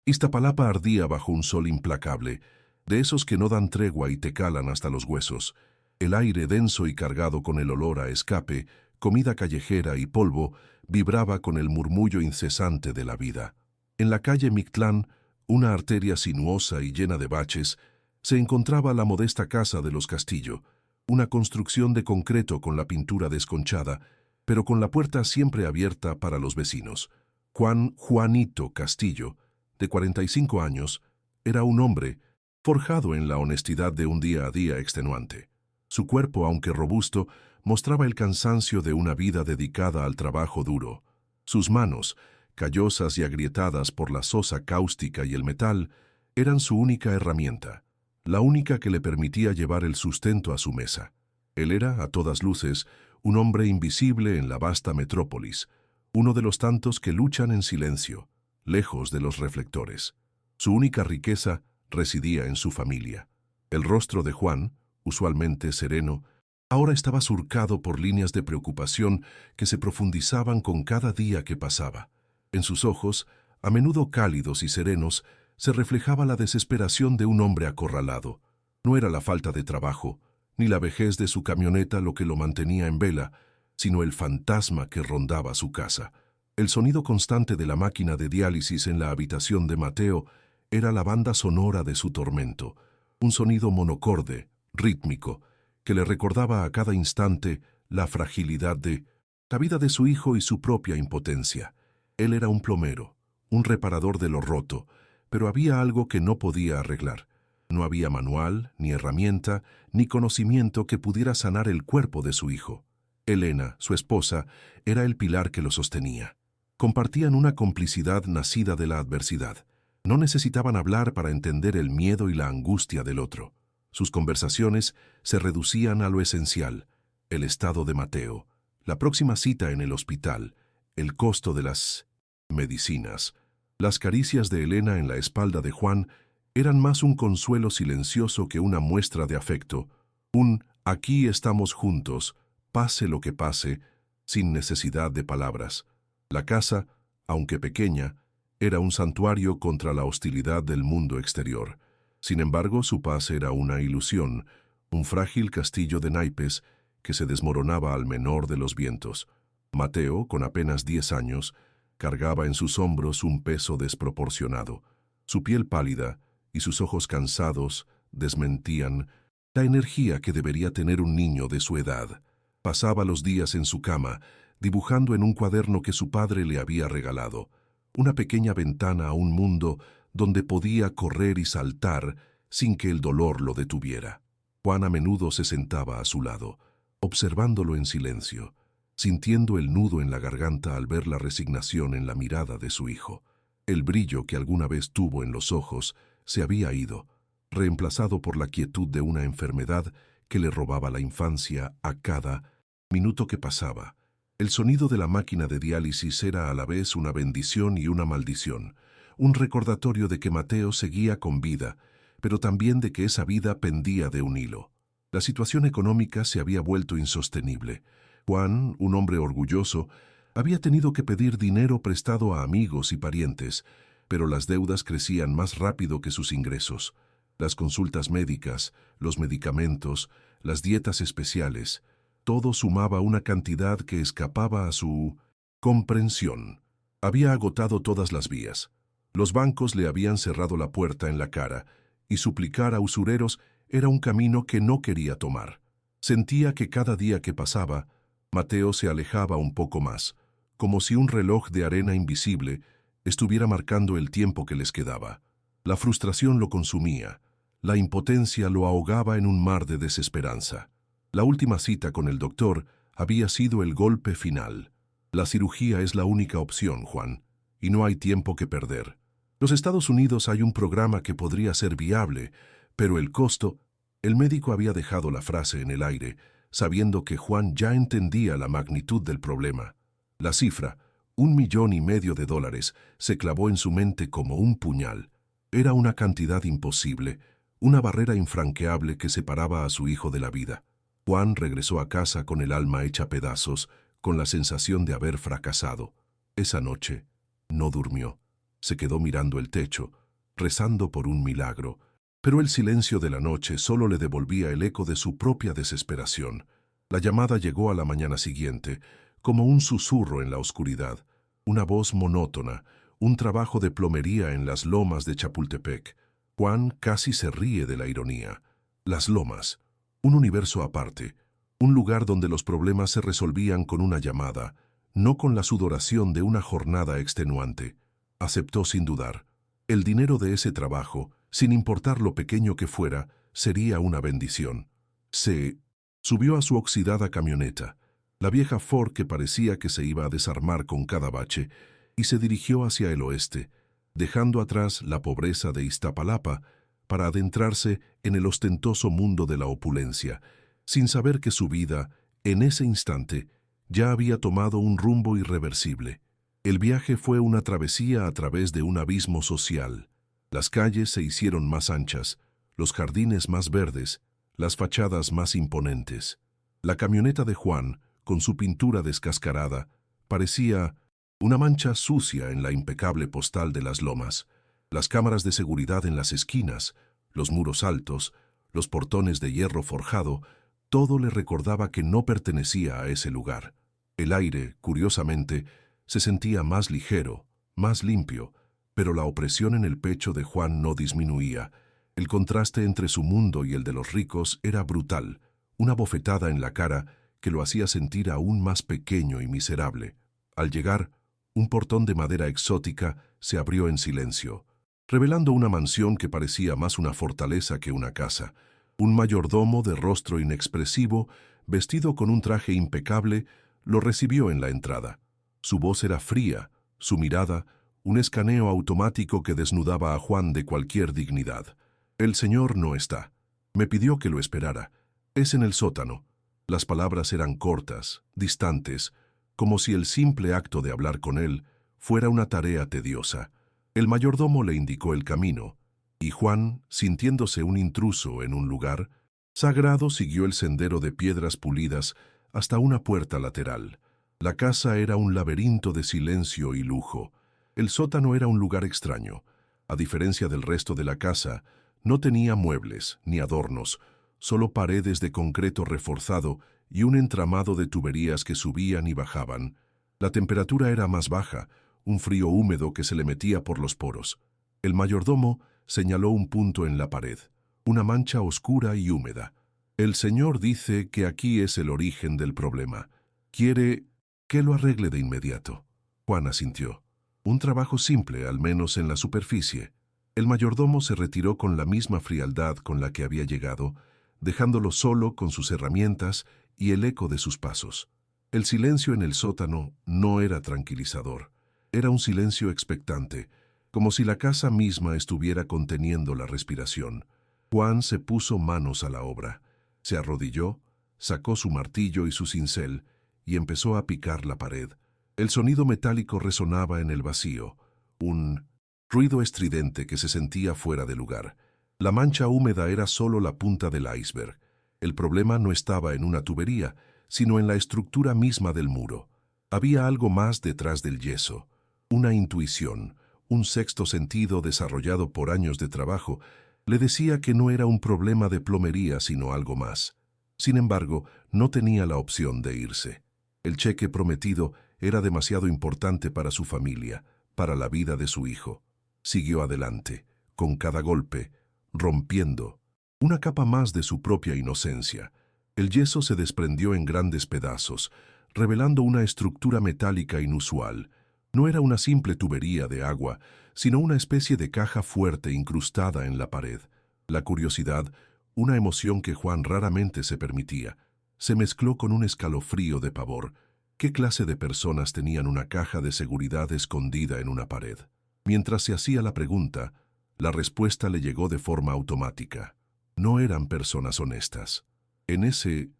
Iztapalapa ardía bajo un sol implacable, de esos que no dan tregua y te calan hasta los huesos. El aire denso y cargado con el olor a escape, comida callejera y polvo, vibraba con el murmullo incesante de la vida. En la calle Mictlán, una arteria sinuosa y llena de baches, se encontraba la modesta casa de los Castillo, una construcción de concreto con la pintura desconchada, pero con la puerta siempre abierta para los vecinos. Juanito Castillo, de 45 años, era un hombre forjado en la honestidad de un día a día extenuante. Su cuerpo, aunque robusto, mostraba el cansancio de una vida dedicada al trabajo duro. Sus manos, callosas y agrietadas por la sosa cáustica y el metal, eran su única herramienta, la única que le permitía llevar el sustento a su mesa. Él era, a todas luces, un hombre invisible en la vasta metrópolis, uno de los tantos que luchan en silencio, lejos de los reflectores. Su única riqueza residía en su familia. El rostro de Juan, usualmente sereno, ahora estaba surcado por líneas de preocupación que se profundizaban con cada día que pasaba. En sus ojos, a menudo cálidos y serenos, se reflejaba la desesperación de un hombre acorralado. No era la falta de trabajo, ni la vejez de su camioneta lo que lo mantenía en vela, sino el fantasma que rondaba su casa. El sonido constante de la máquina de diálisis en la habitación de Mateo era la banda sonora de su tormento, un sonido monocorde, rítmico, que le recordaba a cada instante la fragilidad de la vida de su hijo y su propia impotencia. Él era un plomero, un reparador de lo roto, pero había algo que no podía arreglar. No había manual, ni herramienta, ni conocimiento que pudiera sanar el cuerpo de su hijo. Elena, su esposa, era el pilar que lo sostenía. Compartían una complicidad nacida de la adversidad. No necesitaban hablar para entender el miedo y la angustia del otro. Sus conversaciones se reducían a lo esencial: el estado de Mateo, la próxima cita en el hospital, el costo de las medicinas. Las caricias de Elena en la espalda de Juan eran más un consuelo silencioso que una muestra de afecto, un «aquí estamos juntos», pase lo que pase, sin necesidad de palabras. La casa, aunque pequeña, era un santuario contra la hostilidad del mundo exterior. Sin embargo, su paz era una ilusión, un frágil castillo de naipes que se desmoronaba al menor de los vientos. Mateo, con apenas 10 años, cargaba en sus hombros un peso desproporcionado. Su piel pálida y sus ojos cansados desmentían la energía que debería tener un niño de su edad. Pasaba los días en su cama, dibujando en un cuaderno que su padre le había regalado, una pequeña ventana a un mundo donde podía correr y saltar sin que el dolor lo detuviera. Juan a menudo se sentaba a su lado, observándolo en silencio, sintiendo el nudo en la garganta al ver la resignación en la mirada de su hijo. El brillo que alguna vez tuvo en los ojos se había ido, reemplazado por la quietud de una enfermedad que le robaba la infancia a cada minuto que pasaba. El sonido de la máquina de diálisis era a la vez una bendición y una maldición, un recordatorio de que Mateo seguía con vida, pero también de que esa vida pendía de un hilo. La situación económica se había vuelto insostenible. Juan, un hombre orgulloso, había tenido que pedir dinero prestado a amigos y parientes, pero las deudas crecían más rápido que sus ingresos. Las consultas médicas, los medicamentos, las dietas especiales, todo sumaba una cantidad que escapaba a su comprensión. Había agotado todas las vías. Los bancos le habían cerrado la puerta en la cara, y suplicar a usureros era un camino que no quería tomar. Sentía que cada día que pasaba, Mateo se alejaba un poco más, como si un reloj de arena invisible estuviera marcando el tiempo que les quedaba. La frustración lo consumía, la impotencia lo ahogaba en un mar de desesperanza. La última cita con el doctor había sido el golpe final. La cirugía es la única opción, Juan, y no hay tiempo que perder. Los Estados Unidos hay un programa que podría ser viable, pero el costo... El médico había dejado la frase en el aire, sabiendo que Juan ya entendía la magnitud del problema. La cifra, $1,500,000, se clavó en su mente como un puñal. Era una cantidad imposible, una barrera infranqueable que separaba a su hijo de la vida. Juan regresó a casa con el alma hecha pedazos, con la sensación de haber fracasado. Esa noche no durmió. Se quedó mirando el techo, rezando por un milagro, pero el silencio de la noche solo le devolvía el eco de su propia desesperación. La llamada llegó a la mañana siguiente, como un susurro en la oscuridad, una voz monótona, un trabajo de plomería en las lomas de Chapultepec. Juan casi se ríe de la ironía. Las lomas, un universo aparte, un lugar donde los problemas se resolvían con una llamada, no con la sudoración de una jornada extenuante. Aceptó sin dudar. El dinero de ese trabajo, sin importar lo pequeño que fuera, sería una bendición. Se subió a su oxidada camioneta, la vieja Ford que parecía que se iba a desarmar con cada bache, y se dirigió hacia el oeste, dejando atrás la pobreza de Iztapalapa para adentrarse en el ostentoso mundo de la opulencia, sin saber que su vida, en ese instante, ya había tomado un rumbo irreversible. El viaje fue una travesía a través de un abismo social. Las calles se hicieron más anchas, los jardines más verdes, las fachadas más imponentes. La camioneta de Juan, con su pintura descascarada, parecía una mancha sucia en la impecable postal de las lomas. Las cámaras de seguridad en las esquinas, los muros altos, los portones de hierro forjado, todo le recordaba que no pertenecía a ese lugar. El aire, curiosamente, se sentía más ligero, más limpio, pero la opresión en el pecho de Juan no disminuía. El contraste entre su mundo y el de los ricos era brutal, una bofetada en la cara que lo hacía sentir aún más pequeño y miserable. Al llegar, un portón de madera exótica se abrió en silencio, revelando una mansión que parecía más una fortaleza que una casa. Un mayordomo de rostro inexpresivo, vestido con un traje impecable, lo recibió en la entrada. Su voz era fría, su mirada, un escaneo automático que desnudaba a Juan de cualquier dignidad. «El señor no está. Me pidió que lo esperara. Es en el sótano». Las palabras eran cortas, distantes, como si el simple acto de hablar con él fuera una tarea tediosa. El mayordomo le indicó el camino, y Juan, sintiéndose un intruso en un lugar sagrado, siguió el sendero de piedras pulidas hasta una puerta lateral. La casa era un laberinto de silencio y lujo. El sótano era un lugar extraño. A diferencia del resto de la casa, no tenía muebles ni adornos, solo paredes de concreto reforzado y un entramado de tuberías que subían y bajaban. La temperatura era más baja, un frío húmedo que se le metía por los poros. El mayordomo señaló un punto en la pared, una mancha oscura y húmeda. «El señor dice que aquí es el origen del problema. Quiere que lo arregle de inmediato». Juan asintió. Un trabajo simple, al menos en la superficie. El mayordomo se retiró con la misma frialdad con la que había llegado, dejándolo solo con sus herramientas y el eco de sus pasos. El silencio en el sótano no era tranquilizador. Era un silencio expectante, como si la casa misma estuviera conteniendo la respiración. Juan se puso manos a la obra. Se arrodilló, sacó su martillo y su cincel y empezó a picar la pared. El sonido metálico resonaba en el vacío, un ruido estridente que se sentía fuera de lugar. La mancha húmeda era solo la punta del iceberg. El problema no estaba en una tubería, sino en la estructura misma del muro. Había algo más detrás del yeso, una intuición, un sexto sentido desarrollado por años de trabajo. Le decía que no era un problema de plomería, sino algo más. Sin embargo, no tenía la opción de irse. El cheque prometido era demasiado importante para su familia, para la vida de su hijo. Siguió adelante, con cada golpe, rompiendo una capa más de su propia inocencia. El yeso se desprendió en grandes pedazos, revelando una estructura metálica inusual. No era una simple tubería de agua, sino una especie de caja fuerte incrustada en la pared. La curiosidad, una emoción que Juan raramente se permitía, se mezcló con un escalofrío de pavor. ¿Qué clase de personas tenían una caja de seguridad escondida en una pared? Mientras se hacía la pregunta, la respuesta le llegó de forma automática. No eran personas honestas. En ese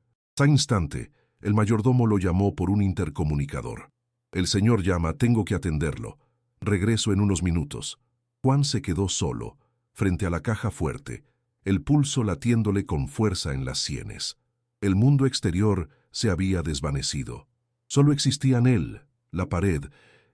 instante, el mayordomo lo llamó por un intercomunicador. «El señor llama, tengo que atenderlo. Regreso en unos minutos». Juan se quedó solo, frente a la caja fuerte, el pulso latiéndole con fuerza en las sienes. El mundo exterior se había desvanecido. Solo existían él, la pared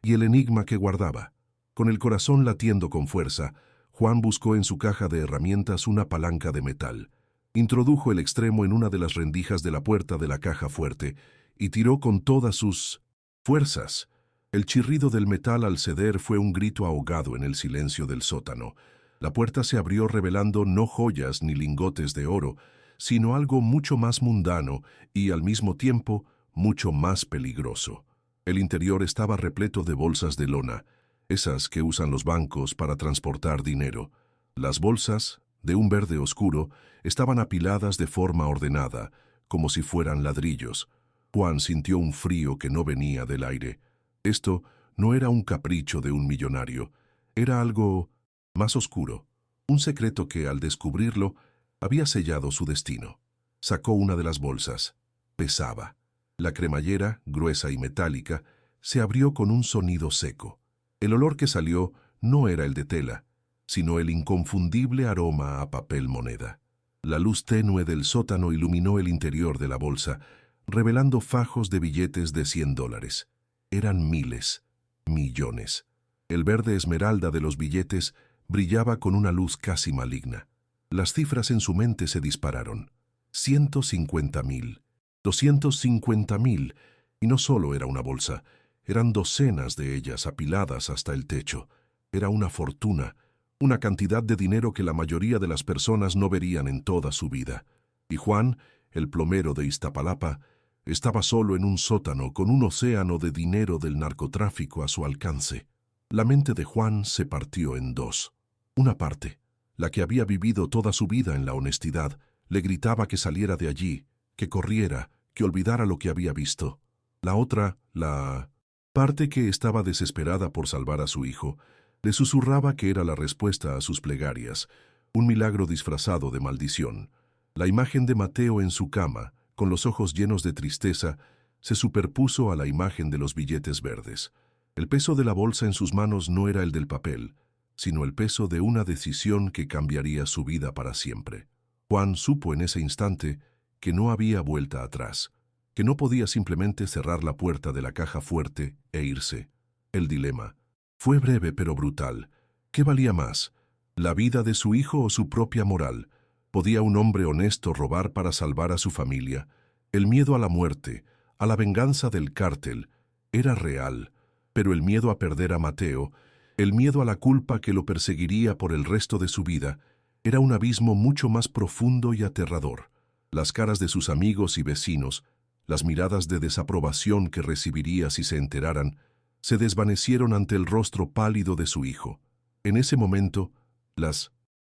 y el enigma que guardaba. Con el corazón latiendo con fuerza, Juan buscó en su caja de herramientas una palanca de metal. Introdujo el extremo en una de las rendijas de la puerta de la caja fuerte y tiró con todas sus fuerzas. El chirrido del metal al ceder fue un grito ahogado en el silencio del sótano. La puerta se abrió revelando no joyas ni lingotes de oro, sino algo mucho más mundano y, al mismo tiempo, mucho más peligroso. El interior estaba repleto de bolsas de lona, esas que usan los bancos para transportar dinero. Las bolsas, de un verde oscuro, estaban apiladas de forma ordenada, como si fueran ladrillos. Juan sintió un frío que no venía del aire. Esto no era un capricho de un millonario, era algo más oscuro, un secreto que, al descubrirlo, había sellado su destino. Sacó una de las bolsas. Pesaba. La cremallera, gruesa y metálica, se abrió con un sonido seco. El olor que salió no era el de tela, sino el inconfundible aroma a papel moneda. La luz tenue del sótano iluminó el interior de la bolsa, revelando fajos de billetes de $100. Eran miles, millones. El verde esmeralda de los billetes brillaba con una luz casi maligna. Las cifras en su mente se dispararon. 150.000, 250.000, y no solo era una bolsa, eran docenas de ellas apiladas hasta el techo. Era una fortuna, una cantidad de dinero que la mayoría de las personas no verían en toda su vida. Y Juan, el plomero de Iztapalapa, estaba solo en un sótano con un océano de dinero del narcotráfico a su alcance. La mente de Juan se partió en dos. Una parte, la que había vivido toda su vida en la honestidad, le gritaba que saliera de allí, que corriera, que olvidara lo que había visto. La otra, la parte que estaba desesperada por salvar a su hijo, le susurraba que era la respuesta a sus plegarias, un milagro disfrazado de maldición. La imagen de Mateo en su cama, con los ojos llenos de tristeza, se superpuso a la imagen de los billetes verdes. El peso de la bolsa en sus manos no era el del papel, sino el peso de una decisión que cambiaría su vida para siempre. Juan supo en ese instante que no había vuelta atrás, que no podía simplemente cerrar la puerta de la caja fuerte e irse. El dilema fue breve pero brutal. ¿Qué valía más? ¿La vida de su hijo o su propia moral? ¿Podía un hombre honesto robar para salvar a su familia? El miedo a la muerte, a la venganza del cártel, era real, pero el miedo a perder a Mateo, el miedo a la culpa que lo perseguiría por el resto de su vida, era un abismo mucho más profundo y aterrador. Las caras de sus amigos y vecinos, las miradas de desaprobación que recibiría si se enteraran, se desvanecieron ante el rostro pálido de su hijo. En ese momento, la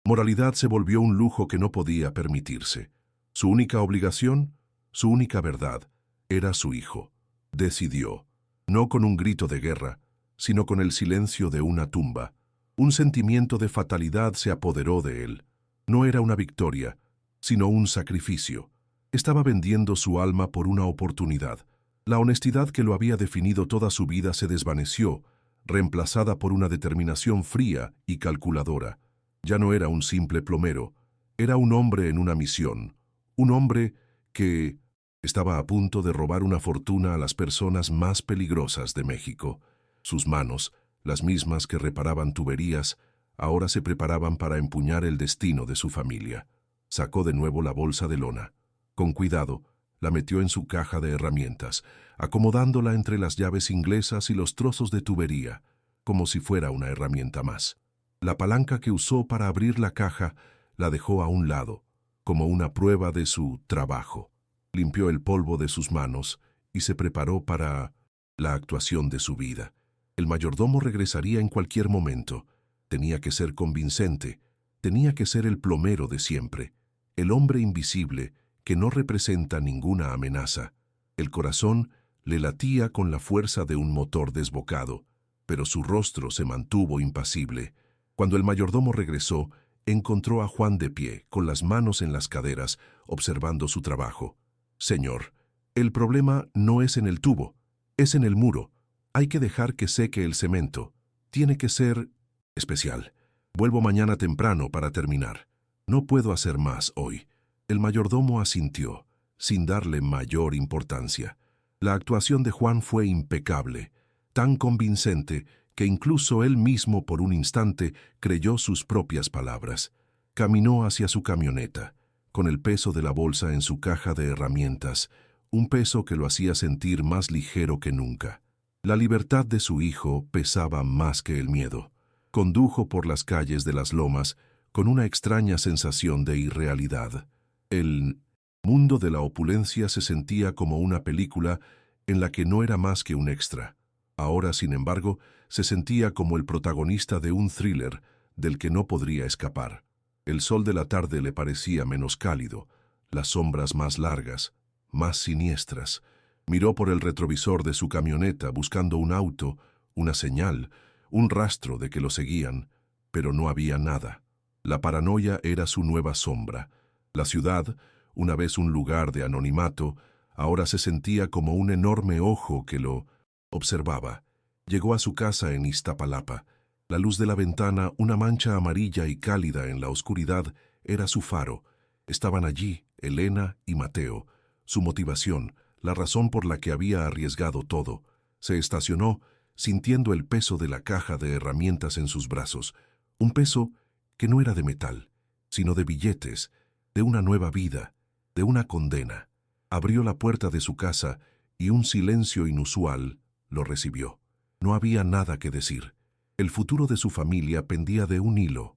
moralidad se volvió un lujo que no podía permitirse. Su única obligación, su única verdad, era su hijo. Decidió, no con un grito de guerra, sino con el silencio de una tumba. Un sentimiento de fatalidad se apoderó de él. No era una victoria, sino un sacrificio. Estaba vendiendo su alma por una oportunidad. La honestidad que lo había definido toda su vida se desvaneció, reemplazada por una determinación fría y calculadora. Ya no era un simple plomero, era un hombre en una misión, un hombre que estaba a punto de robar una fortuna a las personas más peligrosas de México. Sus manos, las mismas que reparaban tuberías, ahora se preparaban para empuñar el destino de su familia. Sacó de nuevo la bolsa de lona. Con cuidado, la metió en su caja de herramientas, acomodándola entre las llaves inglesas y los trozos de tubería, como si fuera una herramienta más. La palanca que usó para abrir la caja la dejó a un lado, como una prueba de su trabajo. Limpió el polvo de sus manos y se preparó para la actuación de su vida. El mayordomo regresaría en cualquier momento. Tenía que ser convincente, tenía que ser el plomero de siempre, el hombre invisible que no representa ninguna amenaza. El corazón le latía con la fuerza de un motor desbocado, pero su rostro se mantuvo impasible. Cuando el mayordomo regresó, encontró a Juan de pie, con las manos en las caderas, observando su trabajo. «Señor, el problema no es en el tubo, es en el muro. Hay que dejar que seque el cemento. Tiene que ser especial. Vuelvo mañana temprano para terminar. No puedo hacer más hoy». El mayordomo asintió, sin darle mayor importancia. La actuación de Juan fue impecable, tan convincente que incluso él mismo por un instante creyó sus propias palabras. Caminó hacia su camioneta, con el peso de la bolsa en su caja de herramientas, un peso que lo hacía sentir más ligero que nunca. La libertad de su hijo pesaba más que el miedo. Condujo por las calles de las lomas con una extraña sensación de irrealidad. El mundo de la opulencia se sentía como una película en la que no era más que un extra. Ahora, sin embargo, se sentía como el protagonista de un thriller del que no podría escapar. El sol de la tarde le parecía menos cálido, las sombras más largas, más siniestras. Miró por el retrovisor de su camioneta buscando un auto, una señal, un rastro de que lo seguían, pero no había nada. La paranoia era su nueva sombra. La ciudad, una vez un lugar de anonimato, ahora se sentía como un enorme ojo que lo observaba. Llegó a su casa en Iztapalapa. La luz de la ventana, una mancha amarilla y cálida en la oscuridad, era su faro. Estaban allí Elena y Mateo. Su motivación, la razón por la que había arriesgado todo. Se estacionó, sintiendo el peso de la caja de herramientas en sus brazos. Un peso que no era de metal, sino de billetes, de una nueva vida, de una condena. Abrió la puerta de su casa y un silencio inusual lo recibió. No había nada que decir. El futuro de su familia pendía de un hilo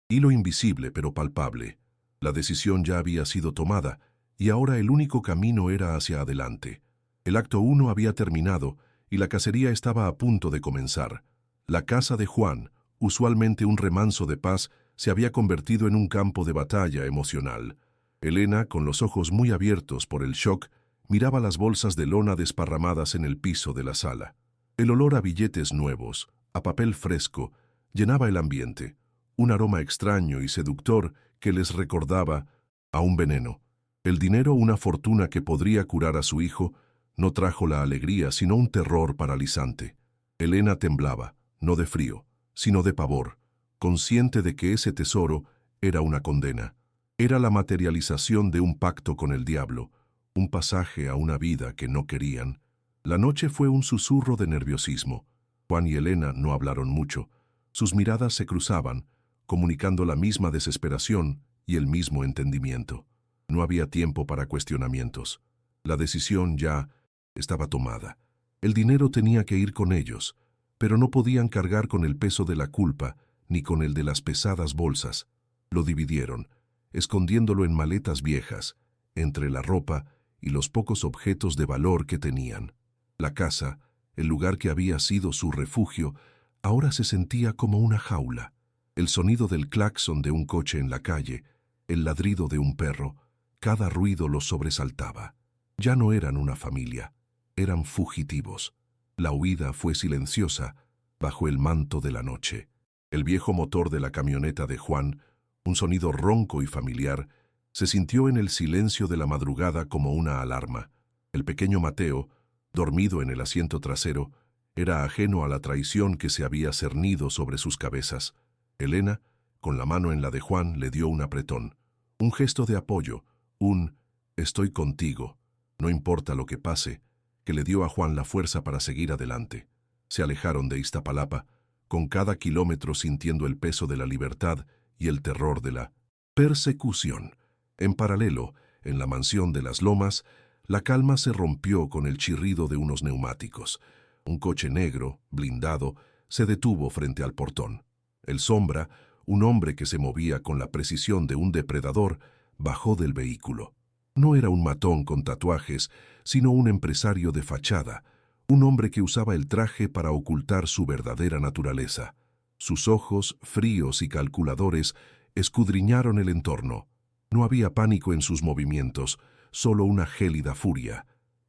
invisible pero palpable. La decisión ya había sido tomada y ahora el único camino era hacia adelante. El acto 1 había terminado y la cacería estaba a punto de comenzar. La casa de Juan, usualmente un remanso de paz, se había convertido en un campo de batalla emocional. Elena, con los ojos muy abiertos por el shock, miraba las bolsas de lona desparramadas en el piso de la sala. El olor a billetes nuevos, a papel fresco, llenaba el ambiente, un aroma extraño y seductor que les recordaba a un veneno. El dinero, una fortuna que podría curar a su hijo, no trajo la alegría, sino un terror paralizante. Elena temblaba, no de frío, sino de pavor, consciente de que ese tesoro era una condena. Era la materialización de un pacto con el diablo, un pasaje a una vida que no querían. La noche fue un susurro de nerviosismo. Juan y Elena no hablaron mucho. Sus miradas se cruzaban, comunicando la misma desesperación y el mismo entendimiento. No había tiempo para cuestionamientos. La decisión ya estaba tomada. El dinero tenía que ir con ellos, pero no podían cargar con el peso de la culpa ni con el de las pesadas bolsas. Lo dividieron, escondiéndolo en maletas viejas, entre la ropa y los pocos objetos de valor que tenían. La casa, el lugar que había sido su refugio, ahora se sentía como una jaula. El sonido del claxon de un coche en la calle, el ladrido de un perro, cada ruido los sobresaltaba. Ya no eran una familia, eran fugitivos. La huida fue silenciosa, bajo el manto de la noche. El viejo motor de la camioneta de Juan, un sonido ronco y familiar, se sintió en el silencio de la madrugada como una alarma. El pequeño Mateo, dormido en el asiento trasero, era ajeno a la traición que se había cernido sobre sus cabezas. Elena, con la mano en la de Juan, le dio un apretón, un gesto de apoyo, un «estoy contigo, no importa lo que pase», que le dio a Juan la fuerza para seguir adelante. Se alejaron de Iztapalapa, con cada kilómetro sintiendo el peso de la libertad y el terror de la persecución. En paralelo, en la mansión de las Lomas, la calma se rompió con el chirrido de unos neumáticos. Un coche negro, blindado, se detuvo frente al portón. El Sombra, un hombre que se movía con la precisión de un depredador, bajó del vehículo. No era un matón con tatuajes, sino un empresario de fachada, un hombre que usaba el traje para ocultar su verdadera naturaleza. Sus ojos, fríos y calculadores, escudriñaron el entorno. No había pánico en sus movimientos, solo una gélida furia.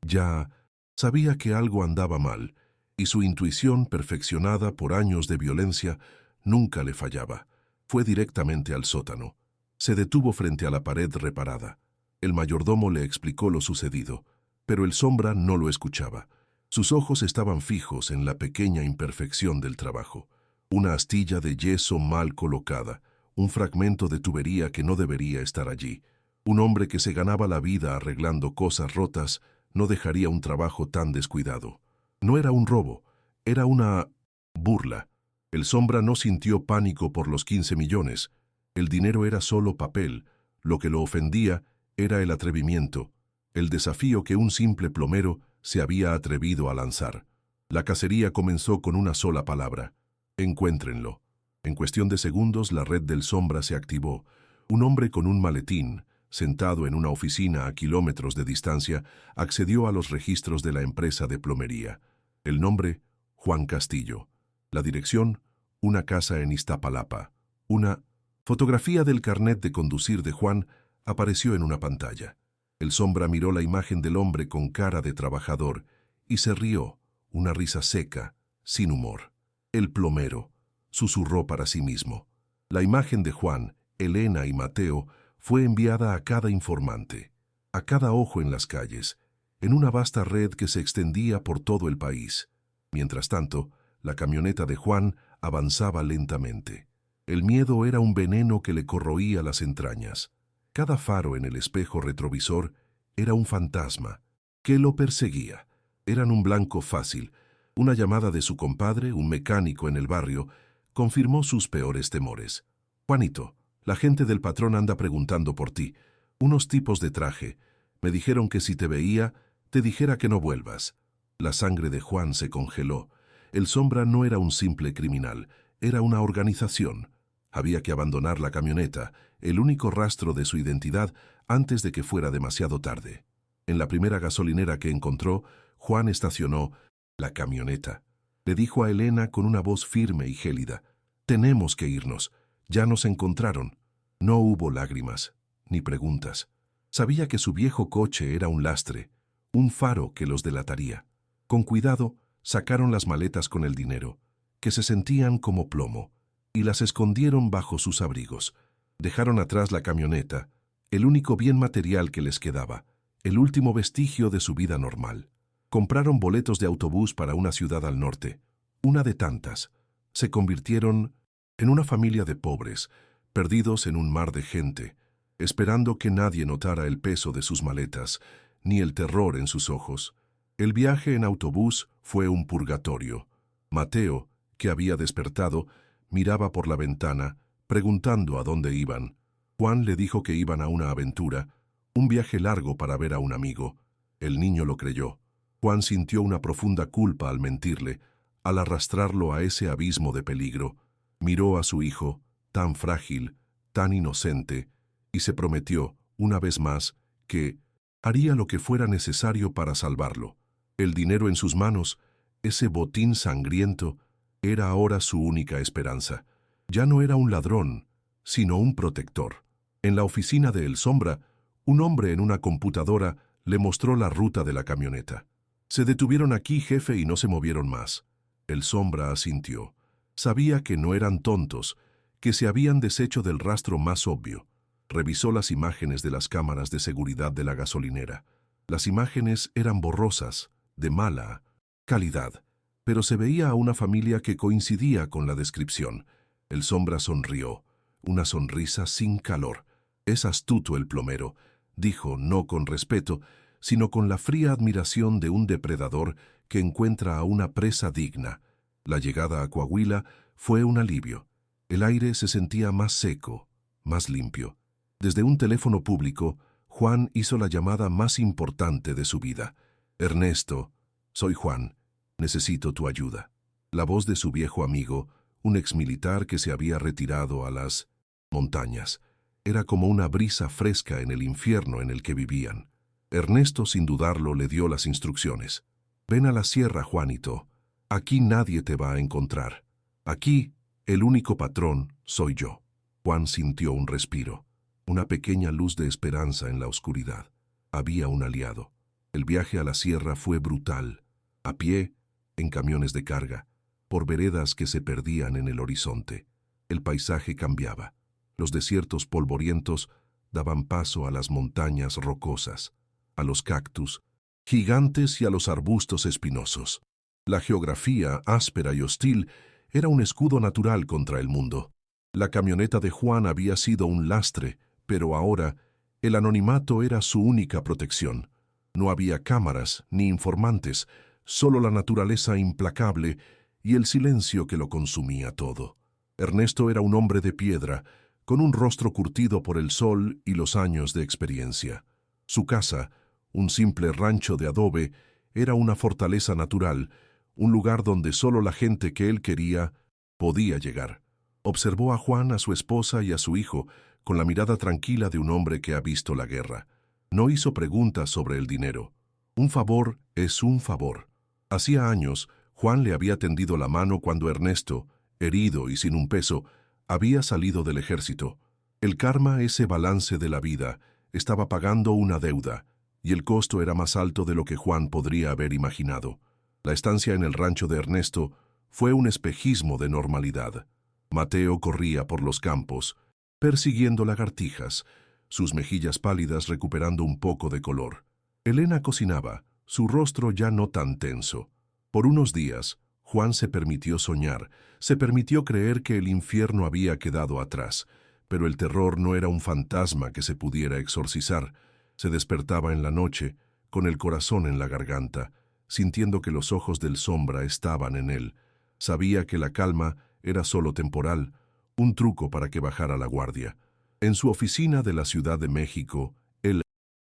Ya sabía que algo andaba mal, y su intuición, perfeccionada por años de violencia, nunca le fallaba. Fue directamente al sótano. Se detuvo frente a la pared reparada. El mayordomo le explicó lo sucedido, pero el Sombra no lo escuchaba. Sus ojos estaban fijos en la pequeña imperfección del trabajo. Una astilla de yeso mal colocada, un fragmento de tubería que no debería estar allí. Un hombre que se ganaba la vida arreglando cosas rotas no dejaría un trabajo tan descuidado. No era un robo, era una burla. El Sombra no sintió pánico por los 15 millones. El dinero era solo papel. Lo que lo ofendía era el atrevimiento, el desafío que un simple plomero se había atrevido a lanzar. La cacería comenzó con una sola palabra: encuéntrenlo. En cuestión de segundos la red del Sombra se activó. Un hombre con un maletín, sentado en una oficina a kilómetros de distancia, accedió a los registros de la empresa de plomería. El nombre: Juan Castillo. La dirección: una casa en Iztapalapa. Una fotografía del carnet de conducir de Juan apareció en una pantalla. El Sombra miró la imagen del hombre con cara de trabajador y se rió, una risa seca, sin humor. El plomero, susurró para sí mismo. La imagen de Juan, Elena y Mateo fue enviada a cada informante, a cada ojo en las calles, en una vasta red que se extendía por todo el país. Mientras tanto, la camioneta de Juan avanzaba lentamente. El miedo era un veneno que le corroía las entrañas. Cada faro en el espejo retrovisor era un fantasma que lo perseguía. Eran un blanco fácil. Una llamada de su compadre, un mecánico en el barrio, confirmó sus peores temores. «Juanito, la gente del patrón anda preguntando por ti. Unos tipos de traje. Me dijeron que si te veía, te dijera que no vuelvas». La sangre de Juan se congeló. El Sombra no era un simple criminal, era una organización. Había que abandonar la camioneta, el único rastro de su identidad, antes de que fuera demasiado tarde. En la primera gasolinera que encontró, Juan estacionó la camioneta. Le dijo a Elena con una voz firme y gélida: «Tenemos que irnos. Ya nos encontraron». No hubo lágrimas, ni preguntas. Sabía que su viejo coche era un lastre, un faro que los delataría. Con cuidado, sacaron las maletas con el dinero, que se sentían como plomo, y las escondieron bajo sus abrigos. Dejaron atrás la camioneta, el único bien material que les quedaba, el último vestigio de su vida normal. Compraron boletos de autobús para una ciudad al norte, una de tantas. Se convirtieron en una familia de pobres, perdidos en un mar de gente, esperando que nadie notara el peso de sus maletas, ni el terror en sus ojos. El viaje en autobús fue un purgatorio. Mateo, que había despertado, miraba por la ventana, preguntando a dónde iban. Juan le dijo que iban a una aventura, un viaje largo para ver a un amigo. El niño lo creyó. Juan sintió una profunda culpa al mentirle, al arrastrarlo a ese abismo de peligro. Miró a su hijo, tan frágil, tan inocente, y se prometió, una vez más, que haría lo que fuera necesario para salvarlo. El dinero en sus manos, ese botín sangriento, era ahora su única esperanza. Ya no era un ladrón, sino un protector. En la oficina de El Sombra, un hombre en una computadora le mostró la ruta de la camioneta. «Se detuvieron aquí, jefe, y no se movieron más». El Sombra asintió. Sabía que no eran tontos, que se habían deshecho del rastro más obvio. Revisó las imágenes de las cámaras de seguridad de la gasolinera. Las imágenes eran borrosas, de mala calidad, pero se veía a una familia que coincidía con la descripción. El Sombra sonrió, una sonrisa sin calor. «Es astuto el plomero», dijo, no con respeto, sino con la fría admiración de un depredador que encuentra a una presa digna. La llegada a Coahuila fue un alivio. El aire se sentía más seco, más limpio. Desde un teléfono público, Juan hizo la llamada más importante de su vida. «Ernesto, soy Juan. Necesito tu ayuda». La voz de su viejo amigo, un exmilitar que se había retirado a las montañas, era como una brisa fresca en el infierno en el que vivían. Ernesto, sin dudarlo, le dio las instrucciones. «Ven a la sierra, Juanito. Aquí nadie te va a encontrar. Aquí, el único patrón soy yo». Juan sintió un respiro, una pequeña luz de esperanza en la oscuridad. Había un aliado. El viaje a la sierra fue brutal, a pie, en camiones de carga, por veredas que se perdían en el horizonte. El paisaje cambiaba. Los desiertos polvorientos daban paso a las montañas rocosas, a los cactus gigantes y a los arbustos espinosos. La geografía, áspera y hostil, era un escudo natural contra el mundo. La camioneta de Juan había sido un lastre, pero ahora el anonimato era su única protección. No había cámaras ni informantes, solo la naturaleza implacable y el silencio que lo consumía todo. Ernesto era un hombre de piedra, con un rostro curtido por el sol y los años de experiencia. Su casa, un simple rancho de adobe, era una fortaleza natural, un lugar donde solo la gente que él quería podía llegar. Observó a Juan, a su esposa y a su hijo con la mirada tranquila de un hombre que ha visto la guerra. No hizo preguntas sobre el dinero. Un favor es un favor. Hacía años, Juan le había tendido la mano cuando Ernesto, herido y sin un peso, había salido del ejército. El karma, ese balance de la vida, estaba pagando una deuda, y el costo era más alto de lo que Juan podría haber imaginado. La estancia en el rancho de Ernesto fue un espejismo de normalidad. Mateo corría por los campos, persiguiendo lagartijas, sus mejillas pálidas recuperando un poco de color. Elena cocinaba, su rostro ya no tan tenso. Por unos días, Juan se permitió soñar, se permitió creer que el infierno había quedado atrás, pero el terror no era un fantasma que se pudiera exorcizar. Se despertaba en la noche, con el corazón en la garganta, sintiendo que los ojos del sombra estaban en él. Sabía que la calma era solo temporal, un truco para que bajara la guardia. En su oficina de la Ciudad de México, el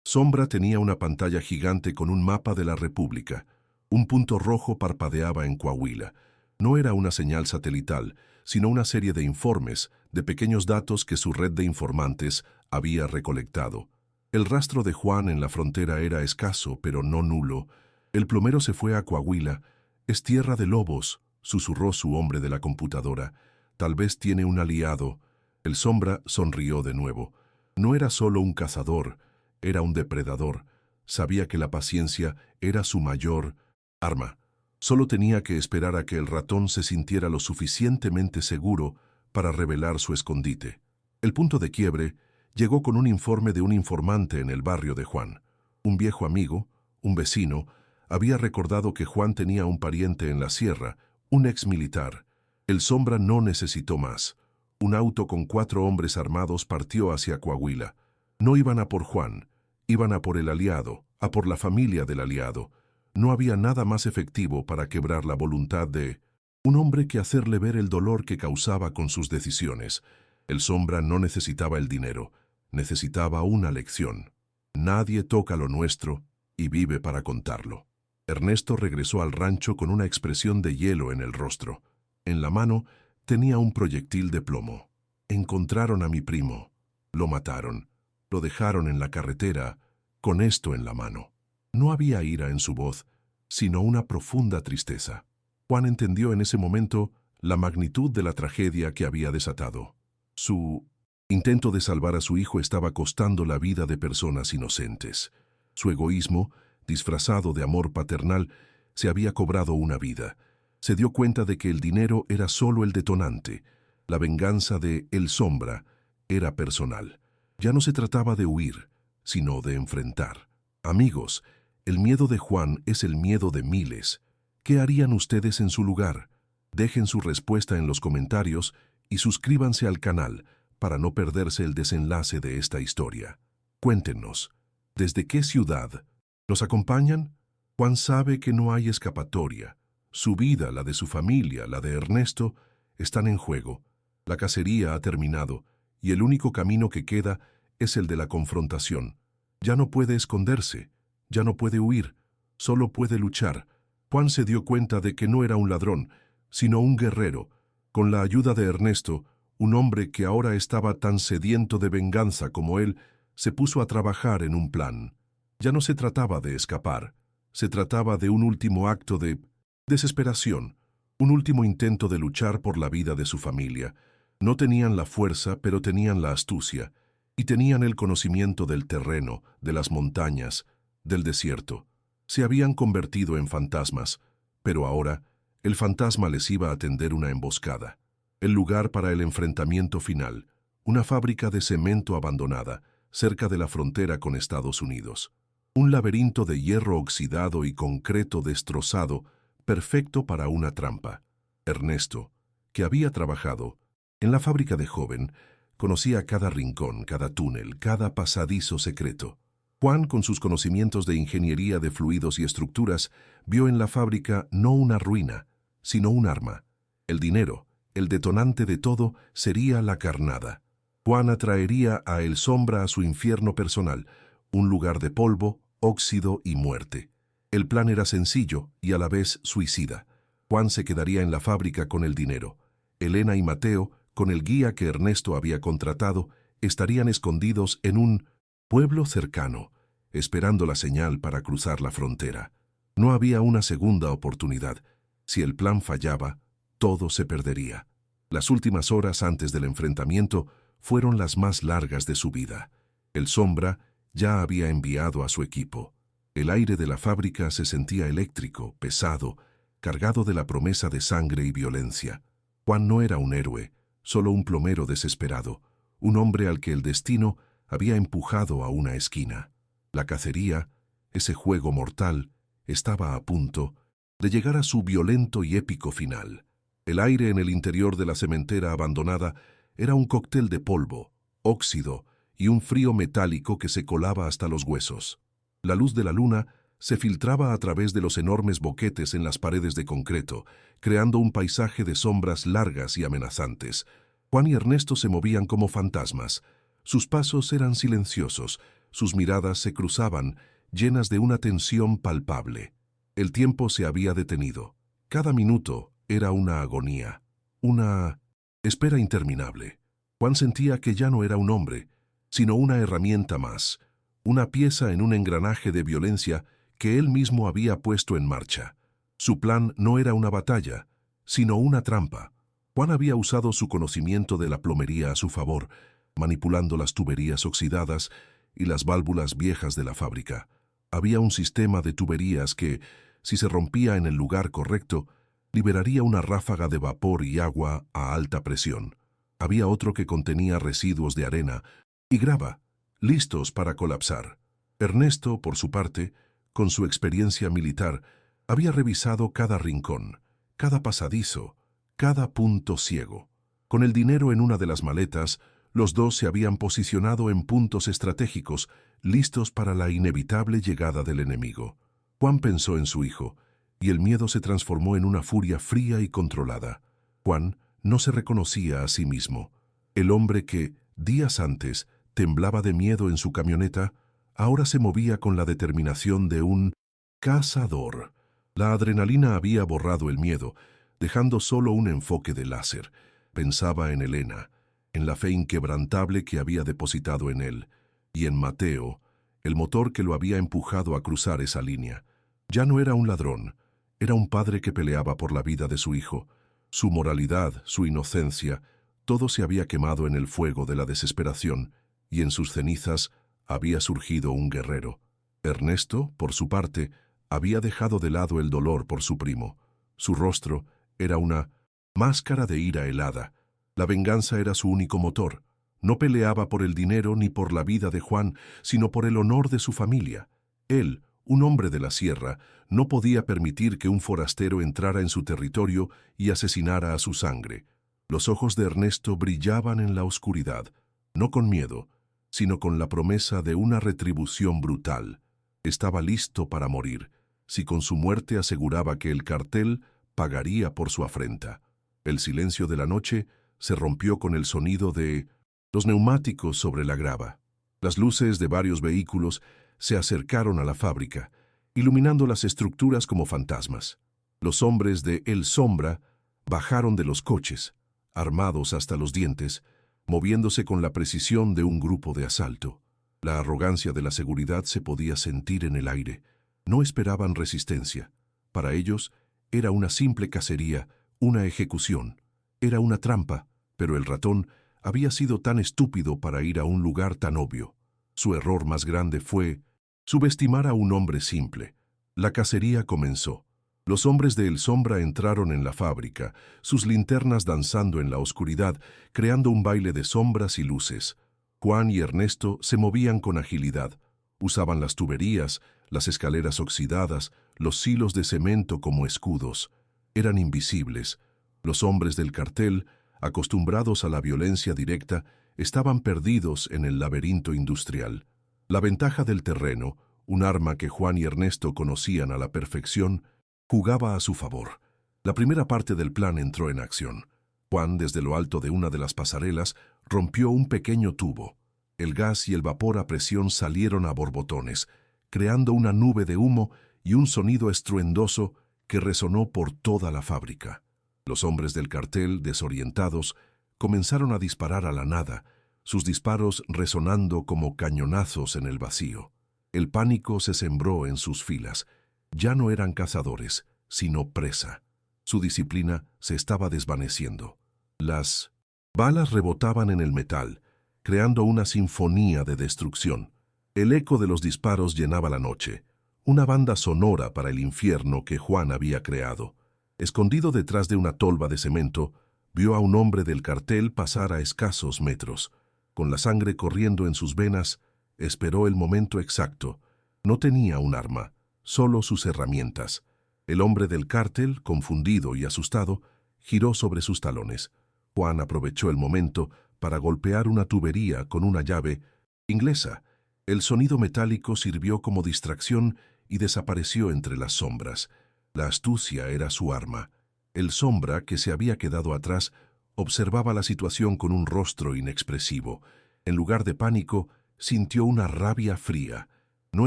sombra tenía una pantalla gigante con un mapa de la República. Un punto rojo parpadeaba en Coahuila. No era una señal satelital, sino una serie de informes, de pequeños datos que su red de informantes había recolectado. El rastro de Juan en la frontera era escaso, pero no nulo. El plomero se fue a Coahuila. Es tierra de lobos, susurró su hombre de la computadora. Tal vez tiene un aliado. El sombra sonrió de nuevo. No era solo un cazador, era un depredador. Sabía que la paciencia era su mayor arma. Solo tenía que esperar a que el ratón se sintiera lo suficientemente seguro para revelar su escondite. El punto de quiebre llegó con un informe de un informante en el barrio de Juan. Un viejo amigo, un vecino, había recordado que Juan tenía un pariente en la sierra, un ex militar. El sombra no necesitó más. Un auto con 4 hombres armados partió hacia Coahuila. No iban a por Juan, iban a por el aliado, a por la familia del aliado. No había nada más efectivo para quebrar la voluntad de un hombre que hacerle ver el dolor que causaba con sus decisiones. El sombra no necesitaba el dinero, necesitaba una lección. Nadie toca lo nuestro y vive para contarlo. Ernesto regresó al rancho con una expresión de hielo en el rostro. En la mano tenía un proyectil de plomo. Encontraron a mi primo. Lo mataron. Lo dejaron en la carretera, con esto en la mano. No había ira en su voz, sino una profunda tristeza. Juan entendió en ese momento la magnitud de la tragedia que había desatado. Su intento de salvar a su hijo estaba costando la vida de personas inocentes. Su egoísmo, disfrazado de amor paternal, se había cobrado una vida. Se dio cuenta de que el dinero era solo el detonante. La venganza de El Sombra era personal. Ya no se trataba de huir, sino de enfrentar. Amigos, el miedo de Juan es el miedo de miles. ¿Qué harían ustedes en su lugar? Dejen su respuesta en los comentarios y suscríbanse al canal para no perderse el desenlace de esta historia. Cuéntenos, ¿desde qué ciudad nos acompañan? Juan sabe que no hay escapatoria. Su vida, la de su familia, la de Ernesto, están en juego. La cacería ha terminado y el único camino que queda es el de la confrontación. Ya no puede esconderse, ya no puede huir, solo puede luchar. Juan se dio cuenta de que no era un ladrón, sino un guerrero. Con la ayuda de Ernesto, un hombre que ahora estaba tan sediento de venganza como él, se puso a trabajar en un plan. Ya no se trataba de escapar, se trataba de un último acto de desesperación, un último intento de luchar por la vida de su familia. No tenían la fuerza, pero tenían la astucia, y tenían el conocimiento del terreno, de las montañas, del desierto. Se habían convertido en fantasmas, pero ahora el fantasma les iba a tender una emboscada. El lugar para el enfrentamiento final, una fábrica de cemento abandonada, cerca de la frontera con Estados Unidos. Un laberinto de hierro oxidado y concreto destrozado, perfecto para una trampa. Ernesto, que había trabajado en la fábrica de joven, conocía cada rincón, cada túnel, cada pasadizo secreto. Juan, con sus conocimientos de ingeniería de fluidos y estructuras, vio en la fábrica no una ruina, sino un arma. El dinero, el detonante de todo, sería la carnada. Juan atraería a El Sombra a su infierno personal, un lugar de polvo, óxido y muerte. El plan era sencillo y a la vez suicida. Juan se quedaría en la fábrica con el dinero. Elena y Mateo, con el guía que Ernesto había contratado, estarían escondidos en un pueblo cercano, esperando la señal para cruzar la frontera. No había una segunda oportunidad. Si el plan fallaba, todo se perdería. Las últimas horas antes del enfrentamiento fueron las más largas de su vida. El Sombra ya había enviado a su equipo. El aire de la fábrica se sentía eléctrico, pesado, cargado de la promesa de sangre y violencia. Juan no era un héroe, solo un plomero desesperado, un hombre al que el destino había empujado a una esquina. La cacería, ese juego mortal, estaba a punto de llegar a su violento y épico final. El aire en el interior de la cementera abandonada era un cóctel de polvo, óxido y un frío metálico que se colaba hasta los huesos. La luz de la luna se filtraba a través de los enormes boquetes en las paredes de concreto, creando un paisaje de sombras largas y amenazantes. Juan y Ernesto se movían como fantasmas. Sus pasos eran silenciosos, sus miradas se cruzaban, llenas de una tensión palpable. El tiempo se había detenido. Cada minuto era una agonía, una espera interminable. Juan sentía que ya no era un hombre, sino una herramienta más, una pieza en un engranaje de violencia que él mismo había puesto en marcha. Su plan no era una batalla, sino una trampa. Juan había usado su conocimiento de la plomería a su favor, manipulando las tuberías oxidadas y las válvulas viejas de la fábrica. Había un sistema de tuberías que, si se rompía en el lugar correcto, liberaría una ráfaga de vapor y agua a alta presión. Había otro que contenía residuos de arena y grava, listos para colapsar. Ernesto, por su parte, con su experiencia militar, había revisado cada rincón, cada pasadizo, cada punto ciego. Con el dinero en una de las maletas, los dos se habían posicionado en puntos estratégicos, listos para la inevitable llegada del enemigo. Juan pensó en su hijo, y el miedo se transformó en una furia fría y controlada. Juan no se reconocía a sí mismo. El hombre que, días antes, temblaba de miedo en su camioneta, ahora se movía con la determinación de un cazador. La adrenalina había borrado el miedo, dejando solo un enfoque de láser. Pensaba en Elena, en la fe inquebrantable que había depositado en él, y en Mateo, el motor que lo había empujado a cruzar esa línea. Ya no era un ladrón, era un padre que peleaba por la vida de su hijo. Su moralidad, su inocencia, todo se había quemado en el fuego de la desesperación, y en sus cenizas había surgido un guerrero. Ernesto, por su parte, había dejado de lado el dolor por su primo. Su rostro era una máscara de ira helada. La venganza era su único motor. No peleaba por el dinero ni por la vida de Juan, sino por el honor de su familia. Él, un hombre de la sierra, no podía permitir que un forastero entrara en su territorio y asesinara a su sangre. Los ojos de Ernesto brillaban en la oscuridad, no con miedo, sino con la promesa de una retribución brutal. Estaba listo para morir, si con su muerte aseguraba que el cartel pagaría por su afrenta. El silencio de la noche se rompió con el sonido de los neumáticos sobre la grava. Las luces de varios vehículos se acercaron a la fábrica, iluminando las estructuras como fantasmas. Los hombres de El Sombra bajaron de los coches, armados hasta los dientes, moviéndose con la precisión de un grupo de asalto. La arrogancia de la seguridad se podía sentir en el aire. No esperaban resistencia. Para ellos era una simple cacería, una ejecución. Era una trampa, pero el ratón había sido tan estúpido para ir a un lugar tan obvio. Su error más grande fue subestimar a un hombre simple. La cacería comenzó. Los hombres de El Sombra entraron en la fábrica, sus linternas danzando en la oscuridad, creando un baile de sombras y luces. Juan y Ernesto se movían con agilidad. Usaban las tuberías, las escaleras oxidadas, los hilos de cemento como escudos. Eran invisibles. Los hombres del cartel, acostumbrados a la violencia directa, estaban perdidos en el laberinto industrial. La ventaja del terreno, un arma que Juan y Ernesto conocían a la perfección, jugaba a su favor. La primera parte del plan entró en acción. Juan, desde lo alto de una de las pasarelas, rompió un pequeño tubo. El gas y el vapor a presión salieron a borbotones, creando una nube de humo y un sonido estruendoso que resonó por toda la fábrica. Los hombres del cartel, desorientados, comenzaron a disparar a la nada, sus disparos resonando como cañonazos en el vacío. El pánico se sembró en sus filas. Ya no eran cazadores, sino presa. Su disciplina se estaba desvaneciendo. Las balas rebotaban en el metal, creando una sinfonía de destrucción. El eco de los disparos llenaba la noche, una banda sonora para el infierno que Juan había creado. Escondido detrás de una tolva de cemento, vio a un hombre del cartel pasar a escasos metros. Con la sangre corriendo en sus venas, esperó el momento exacto. No tenía un arma, solo sus herramientas. El hombre del cartel, confundido y asustado, giró sobre sus talones. Juan aprovechó el momento para golpear una tubería con una llave inglesa. El sonido metálico sirvió como distracción y desapareció entre las sombras. La astucia era su arma. El sombra, que se había quedado atrás, observaba la situación con un rostro inexpresivo. En lugar de pánico, sintió una rabia fría. No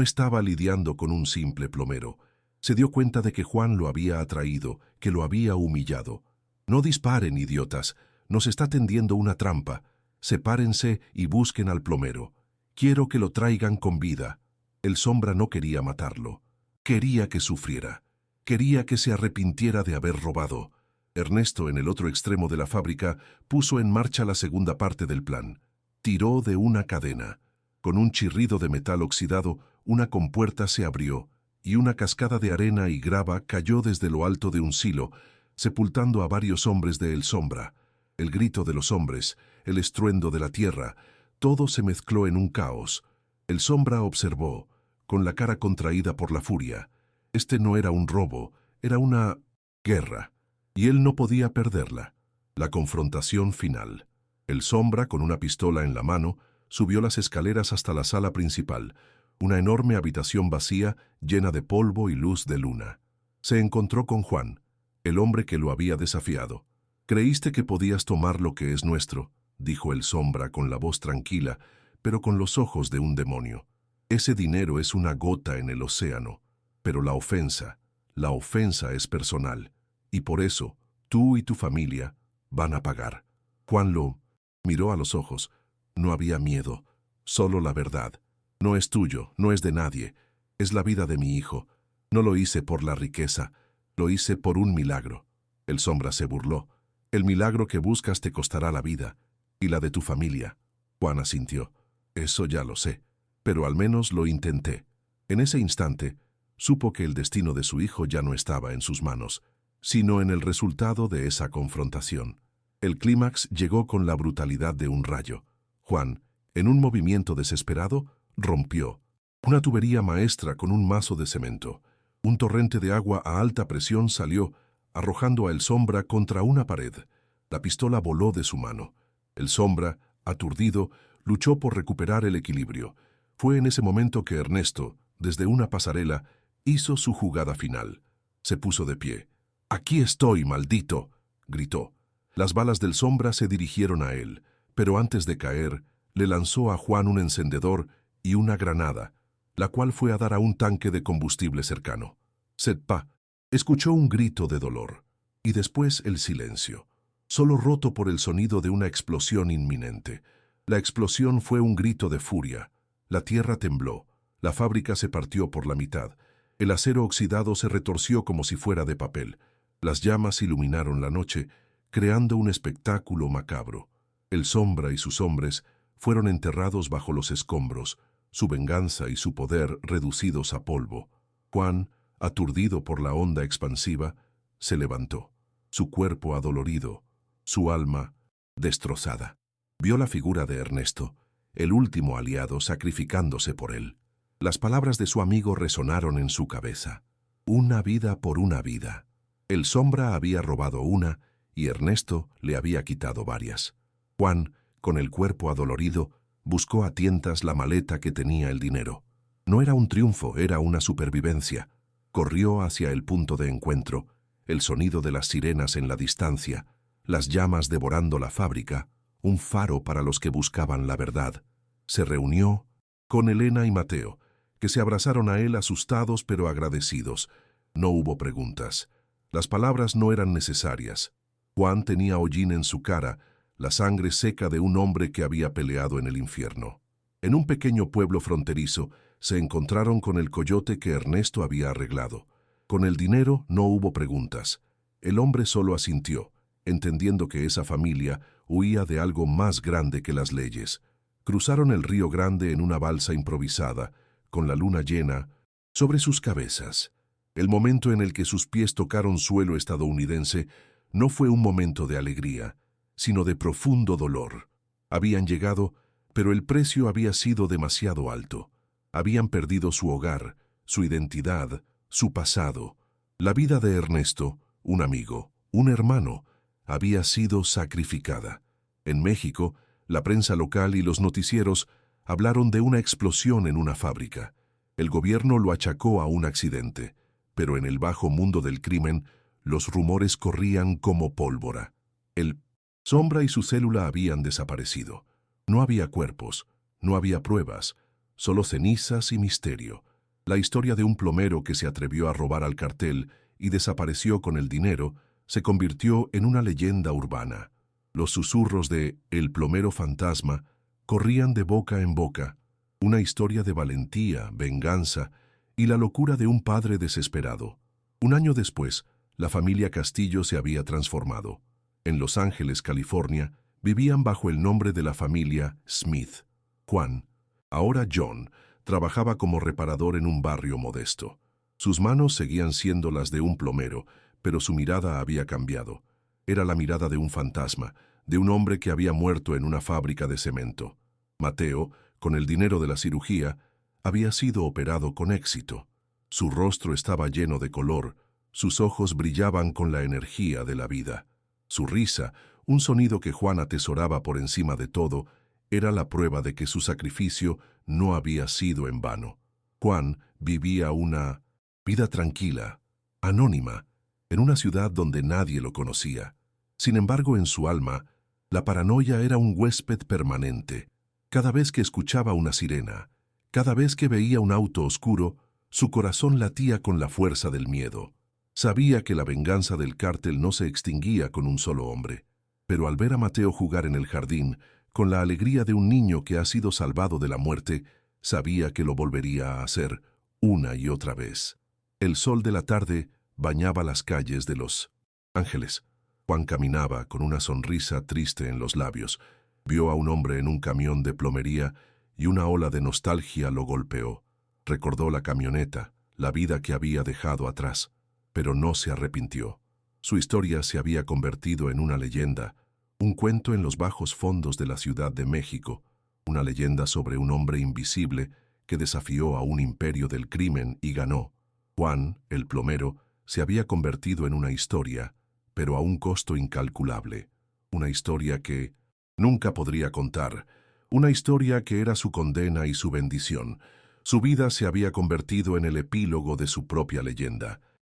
estaba lidiando con un simple plomero. Se dio cuenta de que Juan lo había atraído, que lo había humillado. «No disparen, idiotas. Nos está tendiendo una trampa. Sepárense y busquen al plomero. Quiero que lo traigan con vida». El sombra no quería matarlo. Quería que sufriera. Quería que se arrepintiera de haber robado. Ernesto, en el otro extremo de la fábrica, puso en marcha la segunda parte del plan. Tiró de una cadena. Con un chirrido de metal oxidado, una compuerta se abrió, y una cascada de arena y grava cayó desde lo alto de un silo, sepultando a varios hombres de El Sombra. El grito de los hombres, el estruendo de la tierra, todo se mezcló en un caos. El Sombra observó, con la cara contraída por la furia. Este no era un robo, era una guerra, y él no podía perderla. La confrontación final. El Sombra, con una pistola en la mano, subió las escaleras hasta la sala principal, una enorme habitación vacía llena de polvo y luz de luna. Se encontró con Juan, el hombre que lo había desafiado. «Creíste que podías tomar lo que es nuestro», dijo el Sombra con la voz tranquila, pero con los ojos de un demonio. «Ese dinero es una gota en el océano, pero la ofensa es personal, y por eso tú y tu familia van a pagar». Juan lo miró a los ojos. No había miedo, solo la verdad. «No es tuyo, no es de nadie, es la vida de mi hijo. No lo hice por la riqueza, lo hice por un milagro». El Sombra se burló. «El milagro que buscas te costará la vida, y la de tu familia». Juan asintió. «Eso ya lo sé, pero al menos lo intenté». En ese instante, supo que el destino de su hijo ya no estaba en sus manos, sino en el resultado de esa confrontación. El clímax llegó con la brutalidad de un rayo. Juan, en un movimiento desesperado, rompió una tubería maestra con un mazo de cemento. Un torrente de agua a alta presión salió, arrojando a El Sombra contra una pared. La pistola voló de su mano. El Sombra, aturdido, luchó por recuperar el equilibrio. Fue en ese momento que Ernesto, desde una pasarela, hizo su jugada final. Se puso de pie. «Aquí estoy, maldito», gritó. Las balas del Sombra se dirigieron a él, pero antes de caer, le lanzó a Juan un encendedor y una granada, la cual fue a dar a un tanque de combustible cercano. Setpa escuchó un grito de dolor, y después el silencio, solo roto por el sonido de una explosión inminente. La explosión fue un grito de furia. La tierra tembló, la fábrica se partió por la mitad, el acero oxidado se retorció como si fuera de papel. Las llamas iluminaron la noche, creando un espectáculo macabro. El Sombra y sus hombres fueron enterrados bajo los escombros, su venganza y su poder reducidos a polvo. Juan, aturdido por la onda expansiva, se levantó, su cuerpo adolorido, su alma destrozada. Vio la figura de Ernesto, el último aliado sacrificándose por él. Las palabras de su amigo resonaron en su cabeza. Una vida por una vida. El Sombra había robado una y Ernesto le había quitado varias. Juan, con el cuerpo adolorido, buscó a tientas la maleta que tenía el dinero. No era un triunfo, era una supervivencia. Corrió hacia el punto de encuentro. el sonido de las sirenas en la distancia, las llamas devorando la fábrica, un faro para los que buscaban la verdad. Se reunió con Elena y Mateo, que se abrazaron a él asustados pero agradecidos. No hubo preguntas. Las palabras no eran necesarias. Juan tenía hollín en su cara, la sangre seca de un hombre que había peleado en el infierno. En un pequeño pueblo fronterizo se encontraron con el coyote que Ernesto había arreglado. Con el dinero no hubo preguntas. El hombre solo asintió, entendiendo que esa familia huía de algo más grande que las leyes. Cruzaron el Río Grande en una balsa improvisada, con la luna llena sobre sus cabezas. El momento en el que sus pies tocaron suelo estadounidense no fue un momento de alegría, sino de profundo dolor. Habían llegado, pero el precio había sido demasiado alto. Habían perdido su hogar, su identidad, su pasado. La vida de Ernesto, un amigo, un hermano, había sido sacrificada. En México, la prensa local y los noticieros hablaron de una explosión en una fábrica. El gobierno lo achacó a un accidente, pero en el bajo mundo del crimen, los rumores corrían como pólvora. El Sombra y su célula habían desaparecido. No había cuerpos, no había pruebas, solo cenizas y misterio. La historia de un plomero que se atrevió a robar al cartel y desapareció con el dinero se convirtió en una leyenda urbana. Los susurros de El plomero fantasma corrían de boca en boca, una historia de valentía, venganza y la locura de un padre desesperado. Un año después, la familia Castillo se había transformado. En Los Ángeles, California, vivían bajo el nombre de la familia Smith. Juan, ahora John, trabajaba como reparador en un barrio modesto. Sus manos seguían siendo las de un plomero, pero su mirada había cambiado. Era la mirada de un fantasma, de un hombre que había muerto en una fábrica de cemento. Mateo, con el dinero de la cirugía, había sido operado con éxito. Su rostro estaba lleno de color, sus ojos brillaban con la energía de la vida. Su risa, un sonido que Juan atesoraba por encima de todo, era la prueba de que su sacrificio no había sido en vano. Juan vivía una vida tranquila, anónima, en una ciudad donde nadie lo conocía. Sin embargo, en su alma, la paranoia era un huésped permanente. Cada vez que escuchaba una sirena, cada vez que veía un auto oscuro, su corazón latía con la fuerza del miedo. Sabía que la venganza del cártel no se extinguía con un solo hombre, pero al ver a Mateo jugar en el jardín, con la alegría de un niño que ha sido salvado de la muerte, sabía que lo volvería a hacer una y otra vez. El sol de la tarde bañaba las calles de Los Ángeles. Juan caminaba con una sonrisa triste en los labios. Vio a un hombre en un camión de plomería y una ola de nostalgia lo golpeó. Recordó la camioneta, la vida que había dejado atrás, pero no se arrepintió. Su historia se había convertido en una leyenda, un cuento en los bajos fondos de la Ciudad de México, una leyenda sobre un hombre invisible que desafió a un imperio del crimen y ganó. Juan, el plomero, se había convertido en una historia, pero a un costo incalculable. Una historia que nunca podría contar, una historia que era su condena y su bendición. Su vida se había convertido en el epílogo de su propia leyenda.